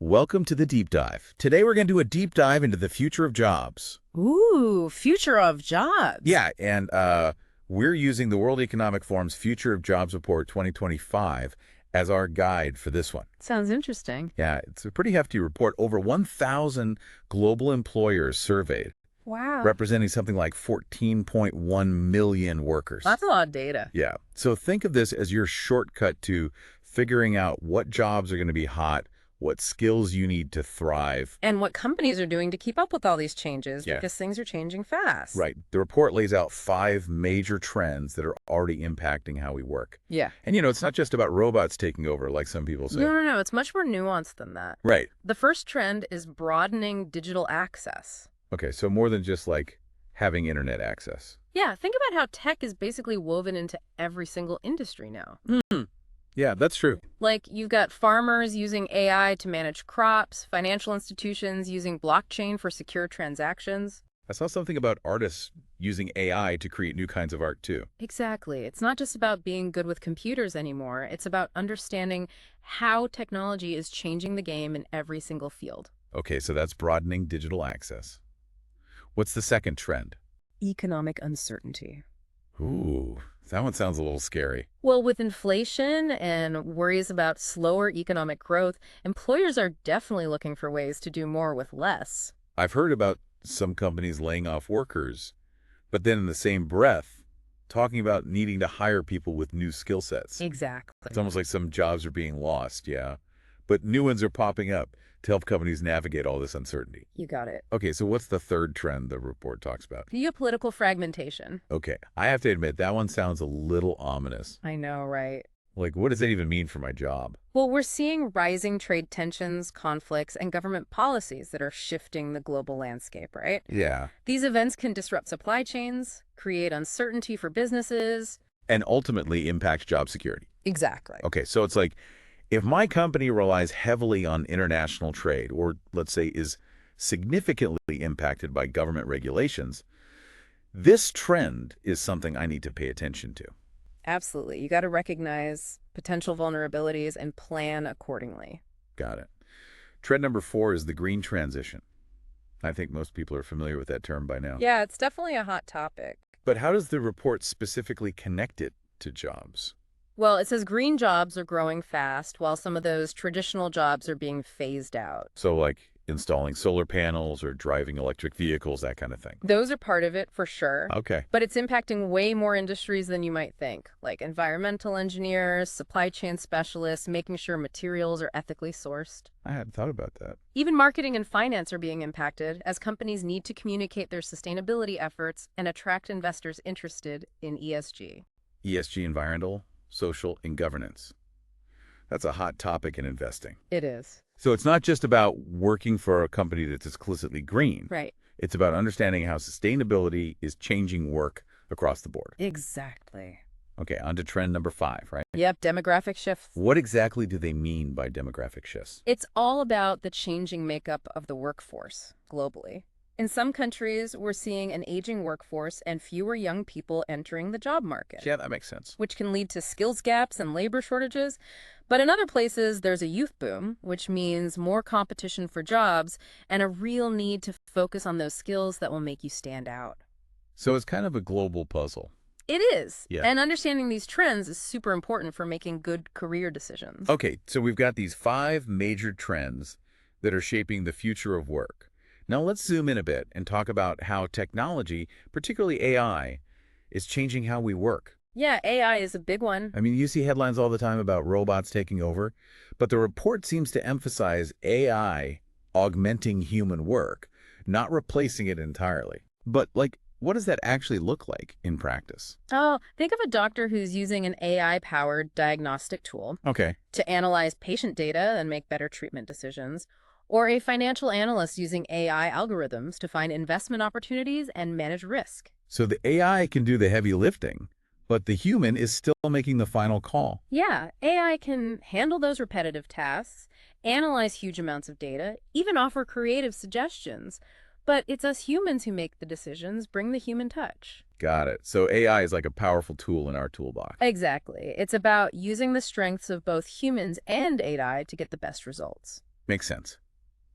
Welcome to the Deep Dive. Today we're going to do a deep dive into the future of jobs. Ooh, future of jobs. Yeah, and we're using the World Economic Forum's Future of Jobs Report 2025 as our guide for this one. Sounds interesting. Yeah, it's a pretty hefty report. Over 1,000 global employers surveyed, Wow. representing something like 14.1 million workers. That's a lot of data. Yeah, so think of this as your shortcut to figuring out what jobs are going to be hot, what skills you need to thrive. And what companies are doing to keep up with all these changes Yeah. because things are changing fast. Right. The report lays out 5 major trends that are already impacting how we work. Yeah. And, it's not just about robots taking over, like some people say. No. It's much more nuanced than that. Right. The first trend is broadening digital access. Okay, so more than just, like, having internet access. Yeah, think about how tech is basically woven into every single industry now. Yeah, that's true. Like, you've got farmers using AI to manage crops, financial institutions using blockchain for secure transactions. I saw something about artists using AI to create new kinds of art, too. Exactly. It's not just about being good with computers anymore. It's about understanding how technology is changing the game in every single field. Okay, so that's broadening digital access. What's the second trend? Economic uncertainty. Ooh, that one sounds a little scary. Well, with inflation and worries about slower economic growth, employers are definitely looking for ways to do more with less. I've heard about some companies laying off workers, but then in the same breath, talking about needing to hire people with new skill sets. Exactly. It's almost like some jobs are being lost, yeah. But new ones are popping up to help companies navigate all this uncertainty. You got it. Okay, so what's the third trend the report talks about? Geopolitical fragmentation. Okay, I have to admit, that one sounds a little ominous. I know, right? Like, what does that even mean for my job? Well, we're seeing rising trade tensions, conflicts, and government policies that are shifting the global landscape, right? Yeah. These events can disrupt supply chains, create uncertainty for businesses. And ultimately impact job security. Exactly. Okay, so it's like, if my company relies heavily on international trade, or let's say is significantly impacted by government regulations, this trend is something I need to pay attention to. Absolutely. You got to recognize potential vulnerabilities and plan accordingly. Got it. Trend number 4 is the green transition. I think most people are familiar with that term by now. Yeah, it's definitely a hot topic. But how does the report specifically connect it to jobs? Well, it says green jobs are growing fast while some of those traditional jobs are being phased out. So like installing solar panels or driving electric vehicles, that kind of thing. Those are part of it for sure. Okay. But it's impacting way more industries than you might think, like environmental engineers, supply chain specialists, making sure materials are ethically sourced. I hadn't thought about that. Even marketing and finance are being impacted as companies need to communicate their sustainability efforts and attract investors interested in ESG. ESG, environmental, social, and governance. That's a hot topic in investing. It is. So it's not just about working for a company that's explicitly green. Right. It's about understanding how sustainability is changing work across the board. Exactly. Okay, on to trend number 5, right? Yep, demographic shifts. What exactly do they mean by demographic shifts? It's all about the changing makeup of the workforce globally. In some countries, we're seeing an aging workforce and fewer young people entering the job market, Yeah, that makes sense. which can lead to skills gaps and labor shortages. But in other places, there's a youth boom, which means more competition for jobs and a real need to focus on those skills that will make you stand out. So it's kind of a global puzzle. It is. Yeah. And understanding these trends is super important for making good career decisions. Okay, so we've got these 5 major trends that are shaping the future of work. Now let's zoom in a bit and talk about how technology, particularly AI, is changing how we work. Yeah, AI is a big one. I mean, you see headlines all the time about robots taking over, but the report seems to emphasize AI augmenting human work, not replacing it entirely. But, like, what does that actually look like in practice? Oh, think of a doctor who's using an AI-powered diagnostic tool Okay. to analyze patient data and make better treatment decisions, or a financial analyst using AI algorithms to find investment opportunities and manage risk. So the AI can do the heavy lifting, but the human is still making the final call. Yeah, AI can handle those repetitive tasks, analyze huge amounts of data, even offer creative suggestions. But it's us humans who make the decisions, bring the human touch. Got it. So AI is like a powerful tool in our toolbox. Exactly. It's about using the strengths of both humans and AI to get the best results. Makes sense.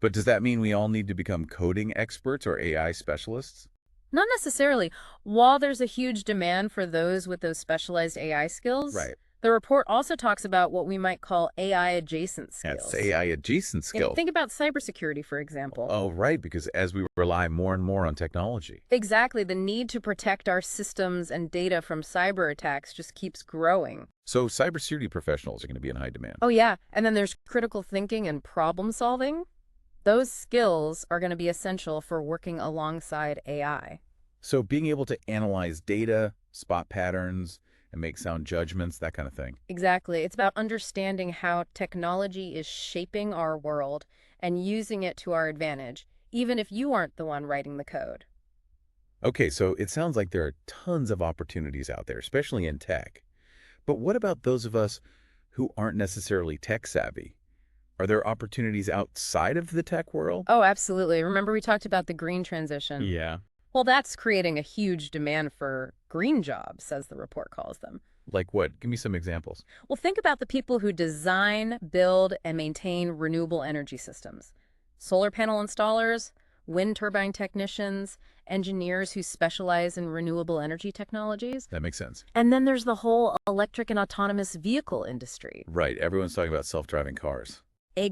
But does that mean we all need to become coding experts or AI specialists? Not necessarily. While there's a huge demand for those with those specialized AI skills, Right. the report also talks about what we might call AI adjacent That's skills. AI adjacent skills. Think about cybersecurity, for example. Oh, right, because as we rely more and more on technology. Exactly, the need to protect our systems and data from cyber attacks just keeps growing. So cybersecurity professionals are going to be in high demand. Oh, yeah, and then there's critical thinking and problem solving. Those skills are going to be essential for working alongside AI. So being able to analyze data, spot patterns, and make sound judgments, that kind of thing. Exactly. It's about understanding how technology is shaping our world and using it to our advantage, even if you aren't the one writing the code. Okay, so it sounds like there are tons of opportunities out there, especially in tech. But what about those of us who aren't necessarily tech savvy? Are there opportunities outside of the tech world? Oh, absolutely. Remember we talked about the green transition? Yeah. Well, that's creating a huge demand for green jobs, as the report calls them. Like what? Give me some examples. Well, think about the people who design, build, and maintain renewable energy systems. Solar panel installers, wind turbine technicians, engineers who specialize in renewable energy technologies. That makes sense. And then there's the whole electric and autonomous vehicle industry. Right. Everyone's talking about self-driving cars.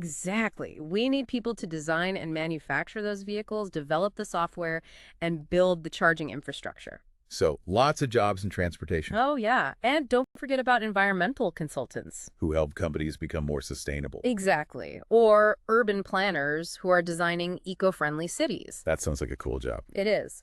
Exactly. We need people to design and manufacture those vehicles, develop the software, and build the charging infrastructure. So lots of jobs in transportation Oh, yeah. And don't forget about environmental consultants. who help companies become more sustainable. Exactly. Or urban planners who are designing eco-friendly cities. That sounds like a cool job. It is.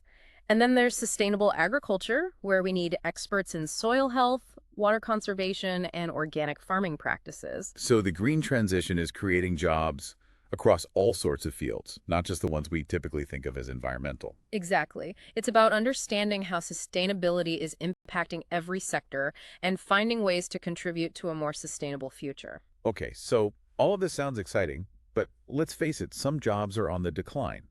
And then there's sustainable agriculture, where we need experts in soil health, water conservation, and organic farming practices. So the green transition is creating jobs across all sorts of fields, not just the ones we typically think of as environmental. Exactly. It's about understanding how sustainability is impacting every sector and finding ways to contribute to a more sustainable future. Okay, so all of this sounds exciting, but let's face it, some jobs are on the decline.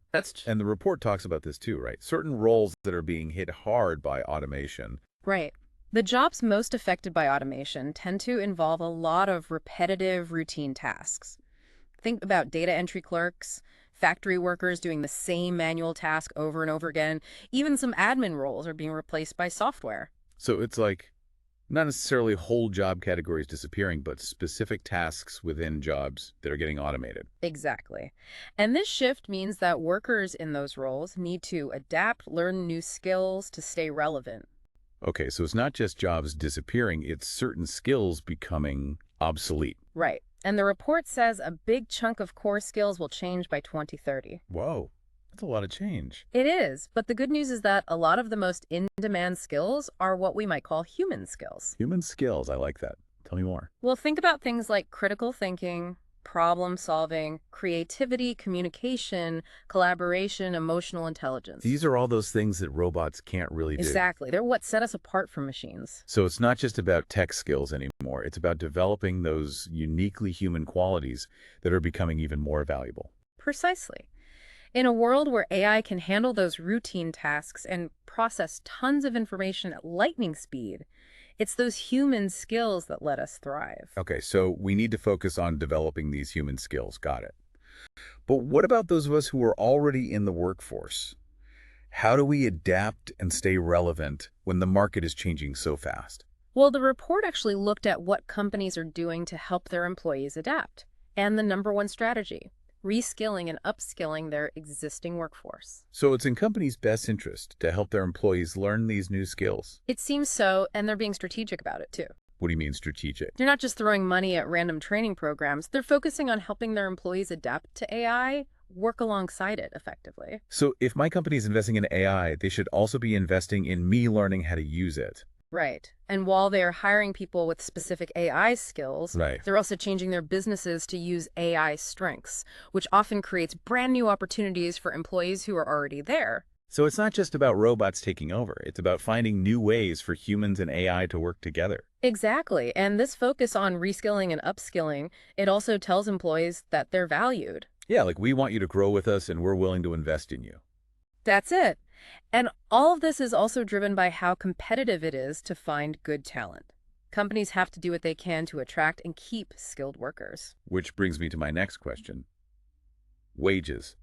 And the report talks about this too, right? Certain roles that are being hit hard by automation. Right. The jobs most affected by automation tend to involve a lot of repetitive, routine tasks. Think about data entry clerks, factory workers doing the same manual task over and over again. Even some admin roles are being replaced by software. So it's like not necessarily whole job categories disappearing, but specific tasks within jobs that are getting automated. Exactly. And this shift means that workers in those roles need to adapt, learn new skills to stay relevant. Okay, so it's not just jobs disappearing, it's certain skills becoming obsolete. Right. And the report says a big chunk of core skills will change by 2030. Whoa, that's a lot of change. It is, but the good news is that a lot of the most in-demand skills are what we might call human skills. Human skills, I like that. Tell me more. Well, think about things like critical thinking, problem solving, creativity, communication, collaboration, emotional intelligence. These are all those things that robots can't really do. Exactly. They're what set us apart from machines. So it's not just about tech skills anymore. It's about developing those uniquely human qualities that are becoming even more valuable. Precisely. In a world where AI can handle those routine tasks and process tons of information at lightning speed, it's those human skills that let us thrive. Okay, so we need to focus on developing these human skills. Got it. But what about those of us who are already in the workforce? How do we adapt and stay relevant when the market is changing so fast? Well, the report actually looked at what companies are doing to help their employees adapt. And the number one strategy, reskilling and upskilling their existing workforce. So it's in companies' best interest to help their employees learn these new skills. It seems so, and they're being strategic about it too. What do you mean strategic? They're not just throwing money at random training programs, they're focusing on helping their employees adapt to AI, work alongside it effectively. So if my company is investing in AI, they should also be investing in me learning how to use it. Right. And while they're hiring people with specific AI skills, Right. they're also changing their businesses to use AI strengths, which often creates brand new opportunities for employees who are already there. So it's not just about robots taking over. It's about finding new ways for humans and AI to work together. Exactly. And this focus on reskilling and upskilling, it also tells employees that they're valued. Yeah, like we want you to grow with us and we're willing to invest in you. That's it. And all of this is also driven by how competitive it is to find good talent. Companies have to do what they can to attract and keep skilled workers. Which brings me to my next question. wages.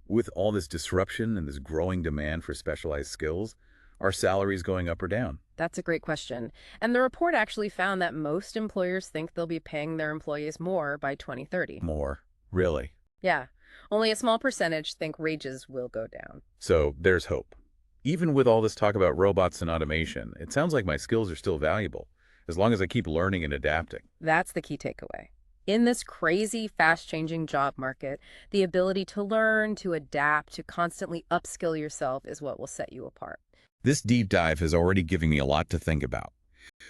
With all this disruption and this growing demand for specialized skills, are salaries going up or down? That's a great question. And the report actually found that most employers think they'll be paying their employees more by 2030. More. Really? Yeah, only a small percentage think wages will go down. So there's hope. Even with all this talk about robots and automation, it sounds like my skills are still valuable, as long as I keep learning and adapting. That's the key takeaway. In this crazy, fast-changing job market, the ability to learn, to adapt, to constantly upskill yourself is what will set you apart. This deep dive has already given me a lot to think about.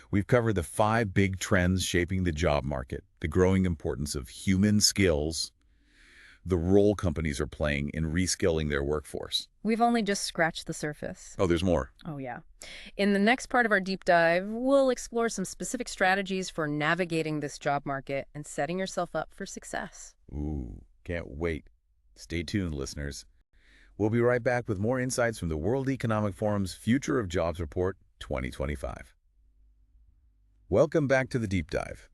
We've covered the 5 big trends shaping the job market, the growing importance of human skills, the role companies are playing in reskilling their workforce. We've only just scratched the surface. Oh, there's more. Oh, yeah. In the next part of our deep dive, we'll explore some specific strategies for navigating this job market and setting yourself up for success. Ooh, can't wait. Stay tuned, listeners. We'll be right back with more insights from the World Economic Forum's Future of Jobs Report 2025. Welcome back to the deep dive.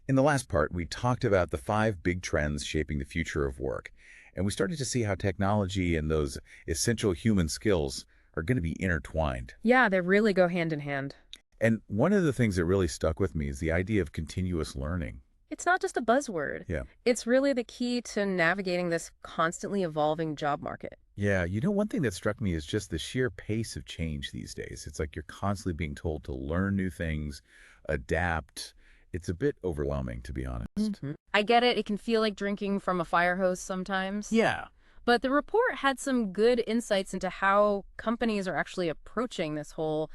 In the last part, we talked about the 5 big trends shaping the future of work, and we started to see how technology and those essential human skills are going to be intertwined. Yeah, they really go hand in hand. And one of the things that really stuck with me is the idea of continuous learning. It's not just a buzzword. Yeah. It's really the key to navigating this constantly evolving job market. Yeah, one thing that struck me is just the sheer pace of change these days. It's like you're constantly being told to learn new things, adapt. It's a bit overwhelming, to be honest. I get it. It can feel like drinking from a fire hose sometimes. Yeah. But the report had some good insights into how companies are actually approaching this whole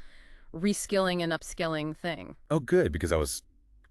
reskilling and upskilling thing. Oh, good, because I was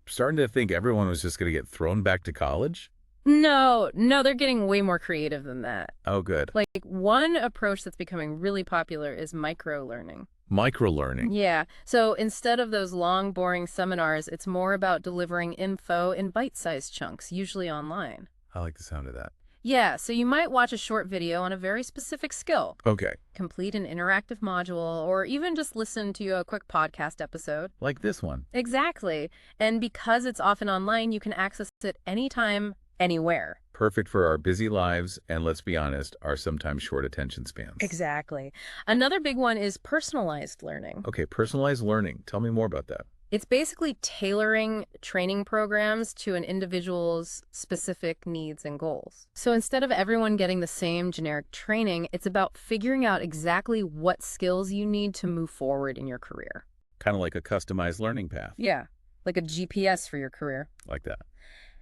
starting to think everyone was just going to get thrown back to college. No, they're getting way more creative than that. Oh, good. Like one approach that's becoming really popular is micro-learning. Micro-learning. Yeah. So instead of those long, boring seminars, it's more about delivering info in bite-sized chunks, usually online. I like the sound of that. Yeah, so you might watch a short video on a very specific skill, Okay. complete an interactive module, or even just listen to a quick podcast episode. Like this one. Exactly. And because it's often online, you can access it anytime, anywhere. Perfect for our busy lives and, let's be honest, our sometimes short attention spans. Exactly. Another big one is personalized learning. Okay, personalized learning. Tell me more about that. It's basically tailoring training programs to an individual's specific needs and goals. So instead of everyone getting the same generic training, it's about figuring out exactly what skills you need to move forward in your career. Kind of like a customized learning path. Yeah, like a GPS for your career. Like that.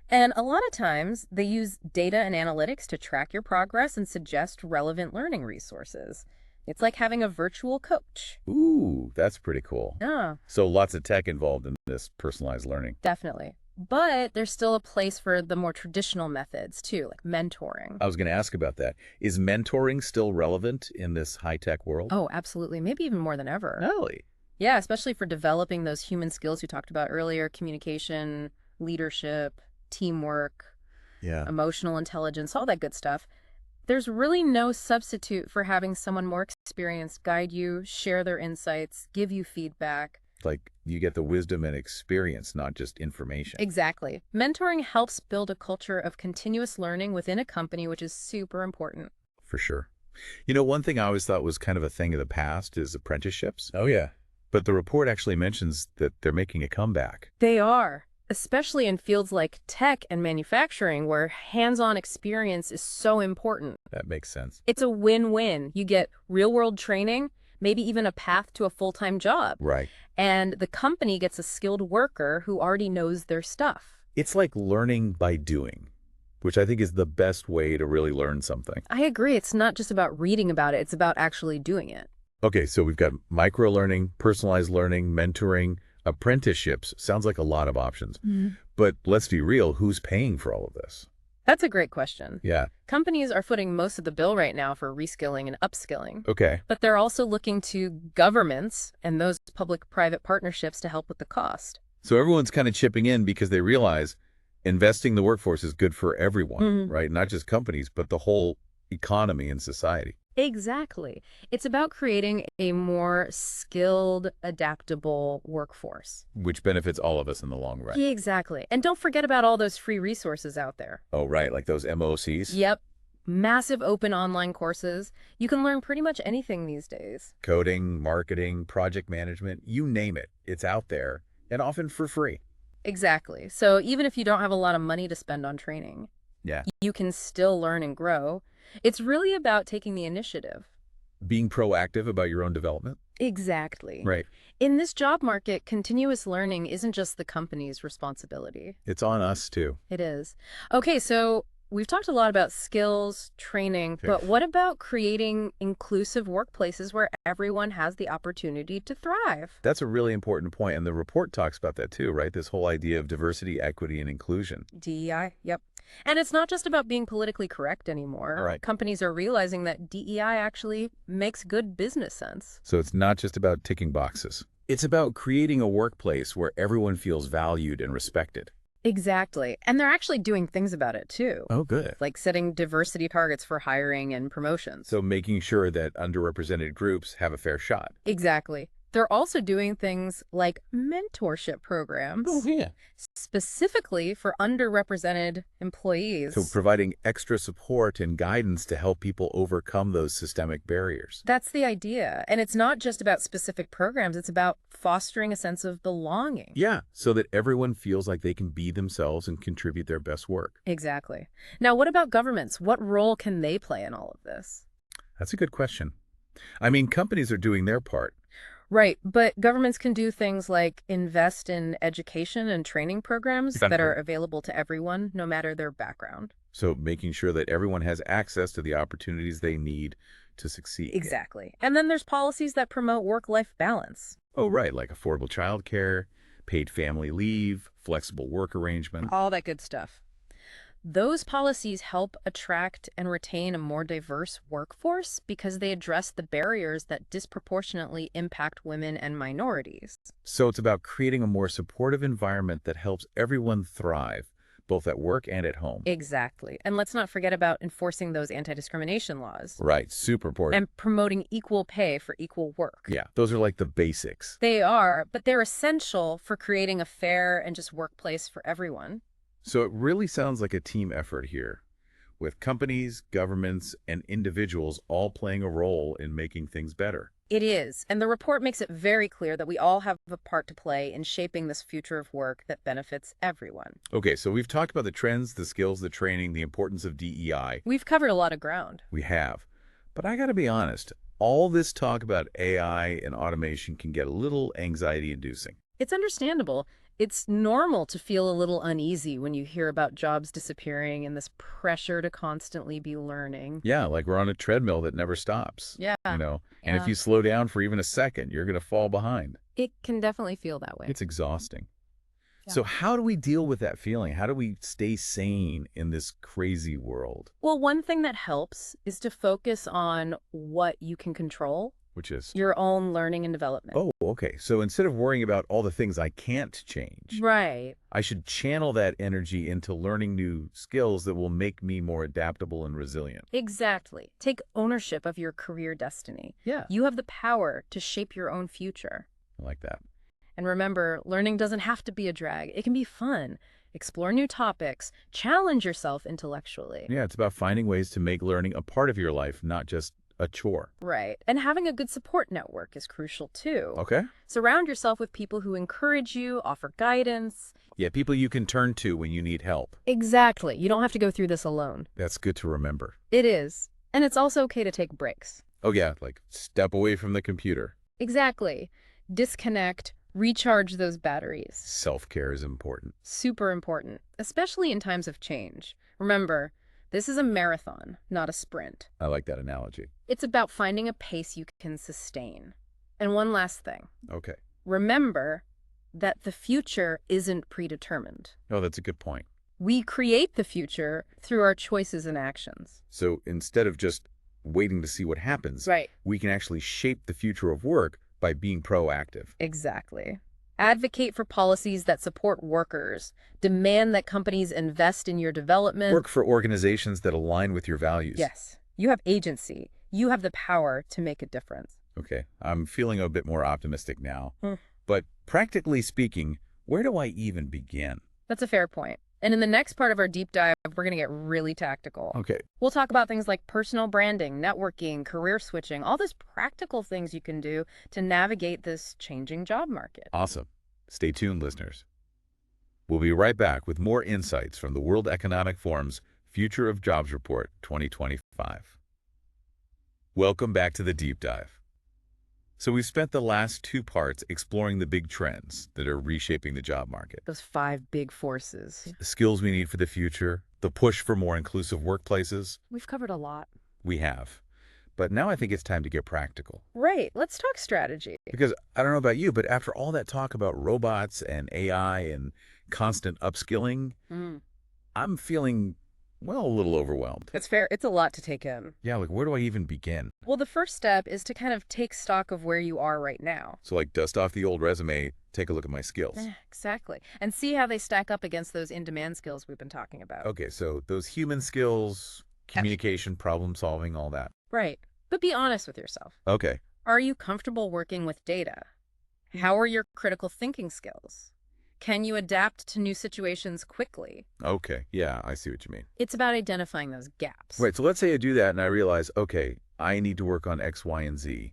And a lot of times, they use data and analytics to track your progress and suggest relevant learning resources. It's like having a virtual coach. Ooh, that's pretty cool. Yeah, So lots of tech involved in this personalized learning. definitely. But there's still a place for the more traditional methods, too, like mentoring. I was going to ask about that. Is mentoring still relevant in this high-tech world? Oh, absolutely. Maybe even more than ever. Really? Yeah, especially for developing those human skills we talked about earlier, communication, leadership, teamwork, Yeah. emotional intelligence, all that good stuff. There's really no substitute for having someone more experienced guide you, share their insights, give you feedback. Like you get the wisdom and experience, not just information. Exactly. Mentoring helps build a culture of continuous learning within a company, which is super important. For sure. One thing I always thought was kind of a thing of the past is apprenticeships. Oh, yeah. But the report actually mentions that they're making a comeback. They are, especially in fields like tech and manufacturing, where hands-on experience is so important. That makes sense. It's a win-win. You get real-world training, maybe even a path to a full-time job. Right. And the company gets a skilled worker who already knows their stuff. It's like learning by doing, which I think is the best way to really learn something. I agree. It's not just about reading about it. It's about actually doing it. Okay, so we've got micro-learning, personalized learning, mentoring, apprenticeships. Sounds like a lot of options. But let's be real, who's paying for all of this? That's a great question. Yeah. Companies are footing most of the bill right now for reskilling and upskilling. Okay. But they're also looking to governments and those public-private partnerships to help with the cost. So everyone's kind of chipping in because they realize investing in the workforce is good for everyone, right? Not just companies, but the whole economy and society. Exactly. It's about creating a more skilled, adaptable workforce. Which benefits all of us in the long run. Yeah, exactly. And don't forget about all those free resources out there. Oh, right, like those MOCs? Yep. Massive open online courses. You can learn pretty much anything these days. Coding, marketing, project management, you name it. It's out there, and often for free. Exactly. So even if you don't have a lot of money to spend on training, Yeah. you can still learn and grow. It's really about taking the initiative. Being proactive about your own development. Exactly. Right. In this job market, continuous learning isn't just the company's responsibility. It's on us, too. It is. Okay, so we've talked a lot about skills, training, Okay. but what about creating inclusive workplaces where everyone has the opportunity to thrive? That's a really important point, and the report talks about that, too, right? This whole idea of diversity, equity, and inclusion. DEI, yep. And it's not just about being politically correct anymore. Right. Companies are realizing that DEI actually makes good business sense. So it's not just about ticking boxes. It's about creating a workplace where everyone feels valued and respected. Exactly. And they're actually doing things about it too, Oh, good. like setting diversity targets for hiring and promotions. So making sure that underrepresented groups have a fair shot. Exactly. They're also doing things like mentorship programs, yeah. specifically for underrepresented employees. So providing extra support and guidance to help people overcome those systemic barriers. That's the idea. And it's not just about specific programs, it's about fostering a sense of belonging. Yeah, so that everyone feels like they can be themselves and contribute their best work. Exactly. Now, what about governments? What role can they play in all of this? That's a good question. I mean, companies are doing their part. Right, but governments can do things like invest in education and training programs that are available to everyone, no matter their background. So making sure that everyone has access to the opportunities they need to succeed. Exactly. And then there's policies that promote work-life balance. Oh, right, like affordable childcare, paid family leave, flexible work arrangement. All that good stuff. Those policies help attract and retain a more diverse workforce because they address the barriers that disproportionately impact women and minorities. So it's about creating a more supportive environment that helps everyone thrive, both at work and at home. Exactly. And let's not forget about enforcing those anti-discrimination laws. Right, super important. And promoting equal pay for equal work. Yeah, those are like the basics. They are, but they're essential for creating a fair and just workplace for everyone. So it really sounds like a team effort here, with companies, governments, and individuals all playing a role in making things better. It is, and the report makes it very clear that we all have a part to play in shaping this future of work that benefits everyone. Okay, so we've talked about the trends, the skills, the training, the importance of DEI. We've covered a lot of ground. We have. But I got to be honest, all this talk about AI and automation can get a little anxiety-inducing. It's understandable. It's normal to feel a little uneasy when you hear about jobs disappearing and this pressure to constantly be learning. Yeah, like we're on a treadmill that never stops. Yeah. And if Yeah. you slow down for even a second, you're going to fall behind. It can definitely feel that way. It's exhausting. Yeah. So how do we deal with that feeling? How do we stay sane in this crazy world? Well, one thing that helps is to focus on what you can control, Which is, your own learning and development. oh, okay. So instead of worrying about all the things I can't change, Right. I should channel that energy into learning new skills that will make me more adaptable and resilient. Exactly. Take ownership of your career destiny. Yeah. You have the power to shape your own future. I like that. And remember, learning doesn't have to be a drag. It can be fun. Explore new topics. Challenge yourself intellectually. Yeah, it's about finding ways to make learning a part of your life, not just a chore. Right. And having a good support network is crucial too. Okay? Surround yourself with people who encourage you, offer guidance. Yeah, people you can turn to when you need help. Exactly. You don't have to go through this alone. That's good to remember. It is. And it's also okay to take breaks. Oh yeah, like step away from the computer. Exactly. Disconnect, recharge those batteries. Self-care is important. Super important, especially in times of change. Remember, this is a marathon, not a sprint. I like that analogy. It's about finding a pace you can sustain. And one last thing. Okay. Remember that the future isn't predetermined. Oh, that's a good point. We create the future through our choices and actions. So instead of just waiting to see what happens, Right. we can actually shape the future of work by being proactive. Exactly. Advocate for policies that support workers. Demand that companies invest in your development. Work for organizations that align with your values. Yes. You have agency. You have the power to make a difference. Okay, I'm feeling a bit more optimistic now. Hmm. But practically speaking, where do I even begin? That's a fair point. And in the next part of our deep dive, we're going to get really tactical. Okay. We'll talk about things like personal branding, networking, career switching, all those practical things you can do to navigate this changing job market. Awesome. Stay tuned, listeners. We'll be right back with more insights from the World Economic Forum's Future of Jobs Report 2025. Welcome back to the deep dive. So we've spent the last two parts exploring the big trends that are reshaping the job market. Those 5 big forces. The skills we need for the future, the push for more inclusive workplaces. We've covered a lot. We have. But now I think it's time to get practical. Right. Let's talk strategy. Because I don't know about you, but after all that talk about robots and AI and constant upskilling, I'm feeling, well, a little overwhelmed. That's fair. It's a lot to take in. Yeah, like where do I even begin? Well, the first step is to kind of take stock of where you are right now. So like dust off the old resume, take a look at my skills. Exactly. And see how they stack up against those in-demand skills we've been talking about. Okay, so those human skills, communication, problem solving, all that. Right. But be honest with yourself. Okay. Are you comfortable working with data? How are your critical thinking skills? Can you adapt to new situations quickly? Okay. Yeah, I see what you mean. It's about identifying those gaps. Right, so let's say I do that and I realize, okay, I need to work on X, Y, and Z.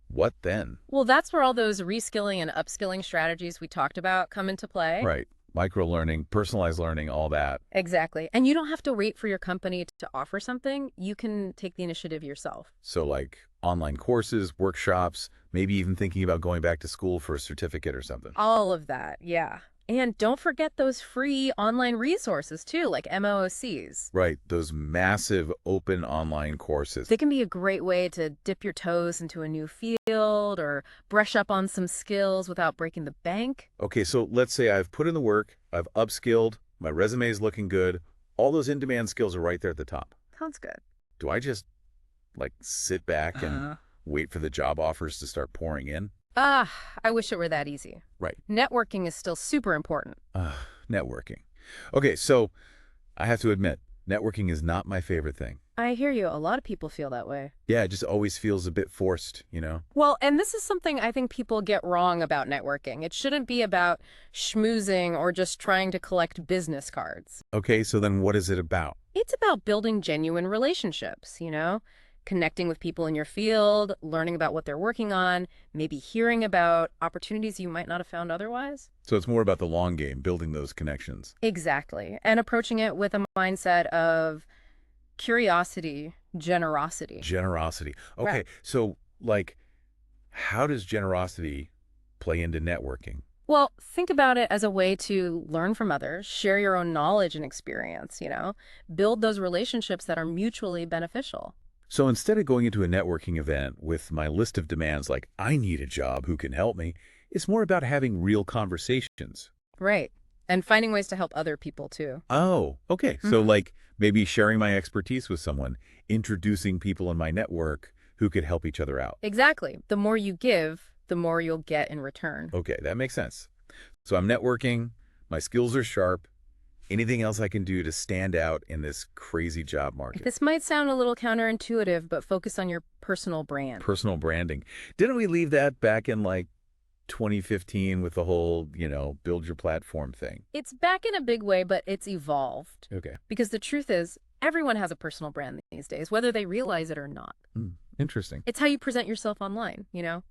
What then? Well, that's where all those reskilling and upskilling strategies we talked about come into play. Right. Micro-learning, personalized learning, all that. Exactly. And you don't have to wait for your company to offer something. You can take the initiative yourself. So like online courses, workshops, maybe even thinking about going back to school for a certificate or something. All of that, yeah. And don't forget those free online resources too, like MOOCs. Right, those massive open online courses. They can be a great way to dip your toes into a new field or brush up on some skills without breaking the bank. Okay, so let's say I've put in the work, I've upskilled, my resume is looking good, all those in-demand skills are right there at the top. Sounds good. Do I just like sit back and wait for the job offers to start pouring in? I wish it were that easy. Right. Networking is still super important. Networking. Okay, so I have to admit, networking is not my favorite thing. I hear you. A lot of people feel that way. Yeah, it just always feels a bit forced, you know? Well, and this is something I think people get wrong about networking. It shouldn't be about schmoozing or just trying to collect business cards. Okay, so then what is it about? It's about building genuine relationships, connecting with people in your field, learning about what they're working on, maybe hearing about opportunities you might not have found otherwise. So it's more about the long game, building those connections. Exactly. And approaching it with a mindset of curiosity, generosity. Generosity. Okay, Right. so like, how does generosity play into networking? Well, think about it as a way to learn from others, share your own knowledge and experience, build those relationships that are mutually beneficial. So instead of going into a networking event with my list of demands like, I need a job, who can help me? It's more about having real conversations. Right. And finding ways to help other people too. Oh, okay. So like maybe sharing my expertise with someone, introducing people in my network who could help each other out. Exactly. The more you give, the more you'll get in return. Okay, that makes sense. So I'm networking, my skills are sharp. Anything else I can do to stand out in this crazy job market? This might sound a little counterintuitive, but focus on your personal brand. Personal branding. Didn't we leave that back in like 2015 with the whole, build your platform thing? It's back in a big way, but it's evolved. Okay. Because the truth is, everyone has a personal brand these days, whether they realize it or not. Interesting. It's how you present yourself online, your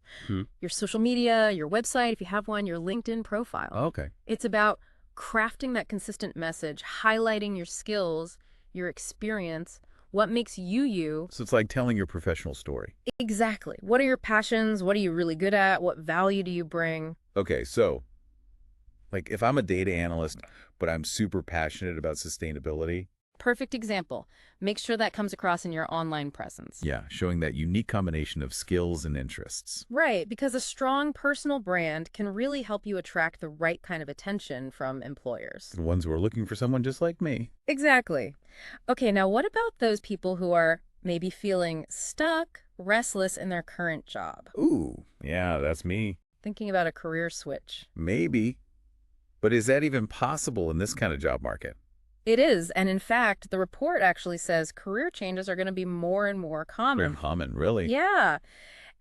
social media, your website, if you have one, your LinkedIn profile. Okay. It's about crafting that consistent message, highlighting your skills, your experience, what makes you you. So it's like telling your professional story. Exactly. What are your passions? What are you really good at? What value do you bring? Okay, so like if I'm a data analyst, but I'm super passionate about sustainability. Perfect example. Make sure that comes across in your online presence. Yeah, showing that unique combination of skills and interests. Right, because a strong personal brand can really help you attract the right kind of attention from employers. The ones who are looking for someone just like me. Exactly. Okay, now what about those people who are maybe feeling stuck, restless in their current job? Ooh, yeah, that's me. Thinking about a career switch. Maybe. But is that even possible in this kind of job market? It is, and in fact, the report actually says career changes are going to be more and more common. Very common, really. Yeah.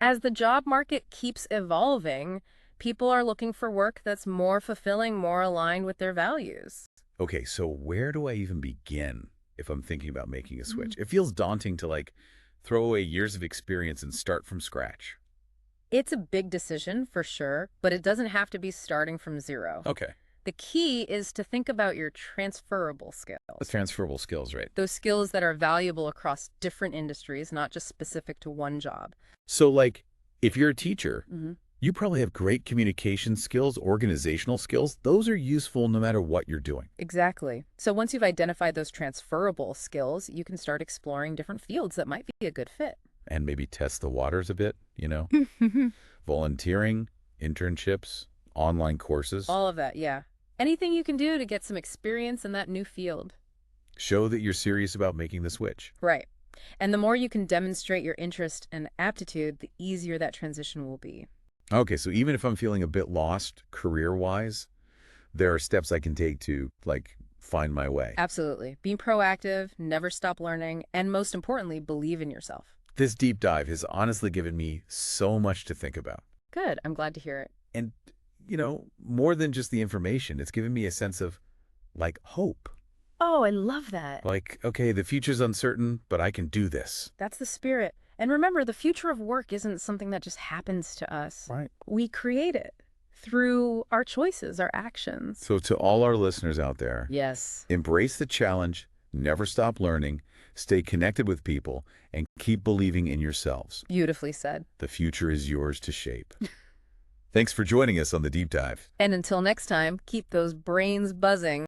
As the job market keeps evolving, people are looking for work that's more fulfilling, more aligned with their values. Okay, so where do I even begin if I'm thinking about making a switch? It feels daunting to like throw away years of experience and start from scratch. It's a big decision for sure, but it doesn't have to be starting from zero. Okay. The key is to think about your transferable That's skills. transferable skills, right? Those skills that are valuable across different industries, not just specific to one job. So like if you're a teacher, hmm you probably have great communication skills, organizational skills. Those are useful no matter what you're doing. Exactly. So once you've identified those transferable skills, you can start exploring different fields that might be a good fit. And maybe test the waters a bit, volunteering, internships, online courses. All of that, yeah. Anything you can do to get some experience in that new field. Show that you're serious about making the switch. Right. And the more you can demonstrate your interest and aptitude, the easier that transition will be. Okay, so even if I'm feeling a bit lost career-wise, there are steps I can take to, like, find my way. Absolutely. Be proactive, never stop learning, and most importantly, believe in yourself. This deep dive has honestly given me so much to think about. Good. I'm glad to hear it. And, more than just the information, it's given me a sense of, like, hope. Oh, I love that. Like, okay, the future's uncertain, but I can do this. That's the spirit. And remember, the future of work isn't something that just happens to us. Right. We create it through our choices, our actions. So to all our listeners out there, Yes. embrace the challenge, never stop learning, stay connected with people, and keep believing in yourselves. Beautifully said. The future is yours to shape. Thanks for joining us on The Deep Dive. And until next time, keep those brains buzzing.